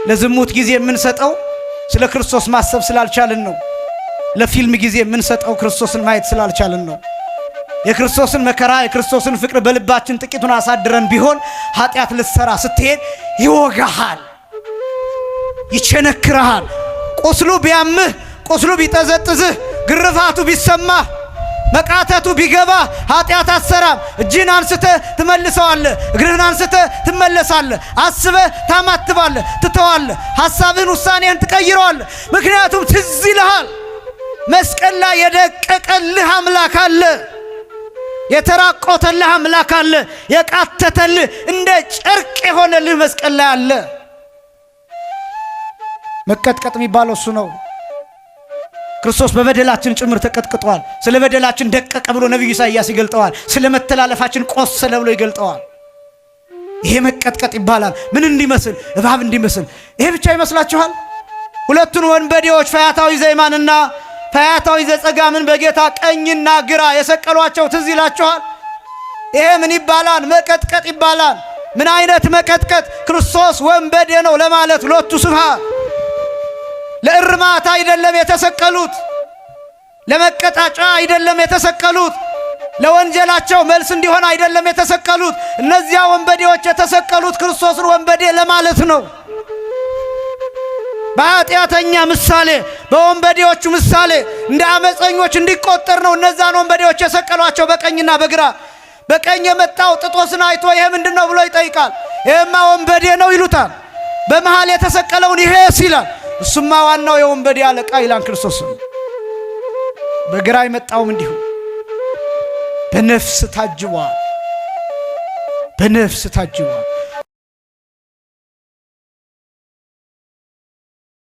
ለዝሙት ጊዜ የምንሰጠው ስለ ክርስቶስ ማሰብ ስላልቻልን ነው። ለፊልም ጊዜ የምንሰጠው ክርስቶስን ማየት ስላልቻልን ነው። የክርስቶስን መከራ የክርስቶስን ፍቅር በልባችን ጥቂቱን አሳድረን ቢሆን ኃጢአት ልትሰራ ስትሄድ ይወጋሃል፣ ይቸነክርሃል። ቁስሉ ቢያምህ፣ ቁስሉ ቢጠዘጥዝህ፣ ግርፋቱ ቢሰማህ፣ መቃተቱ ቢገባ ኃጢአት አትሰራም። እጅህን አንስተህ ትመልሰዋለህ፣ እግርህን አንስተህ ትመለሳለህ፣ አስበህ ታማትባለህ፣ ትተዋለህ፣ ሐሳብህን ውሳኔህን ትቀይረዋለህ። ምክንያቱም ትዝ ይልሃል መስቀል ላይ የደቀቀልህ አምላክ አለ፣ የተራቆተልህ አምላክ አለ፣ የቃተተልህ እንደ ጨርቅ የሆነልህ መስቀል ላይ አለ። መቀጥቀጥ የሚባለው እሱ ነው። ክርስቶስ በበደላችን ጭምር ተቀጥቅጧል። ስለ በደላችን ደቀቀ ብሎ ነቢዩ ኢሳይያስ ይገልጠዋል። ስለ መተላለፋችን ቆሰለ ብሎ ይገልጠዋል። ይሄ መቀጥቀጥ ይባላል። ምን እንዲመስል? እባብ እንዲመስል። ይሄ ብቻ ይመስላችኋል? ሁለቱን ወንበዴዎች ፈያታዊ ዘይማንና ፈያታዊ ዘጸጋምን በጌታ ቀኝና ግራ የሰቀሏቸው ትዝ ይላችኋል? ይሄ ምን ይባላል? መቀጥቀጥ ይባላል። ምን አይነት መቀጥቀጥ? ክርስቶስ ወንበዴ ነው ለማለት ሎቱ ስብሐት። ለእርማት አይደለም የተሰቀሉት፣ ለመቀጣጫ አይደለም የተሰቀሉት፣ ለወንጀላቸው መልስ እንዲሆን አይደለም የተሰቀሉት። እነዚያ ወንበዴዎች የተሰቀሉት ክርስቶስን ወንበዴ ለማለት ነው። በኃጢአተኛ ምሳሌ፣ በወንበዴዎቹ ምሳሌ እንደ አመፀኞች እንዲቆጠር ነው እነዛን ወንበዴዎች የሰቀሏቸው በቀኝና በግራ። በቀኝ የመጣው ጥጦስን አይቶ ይሄ ምንድነው ብሎ ይጠይቃል። ይሄማ ወንበዴ ነው ይሉታል። በመሃል የተሰቀለውን ይሄስ ይላል። እሱማ ዋናው የወንበዴ አለቃ ይላል ክርስቶስ። በግራ የመጣውም እንዲሁ በነፍስ ታጅቧል፣ በነፍስ ታጅቧል።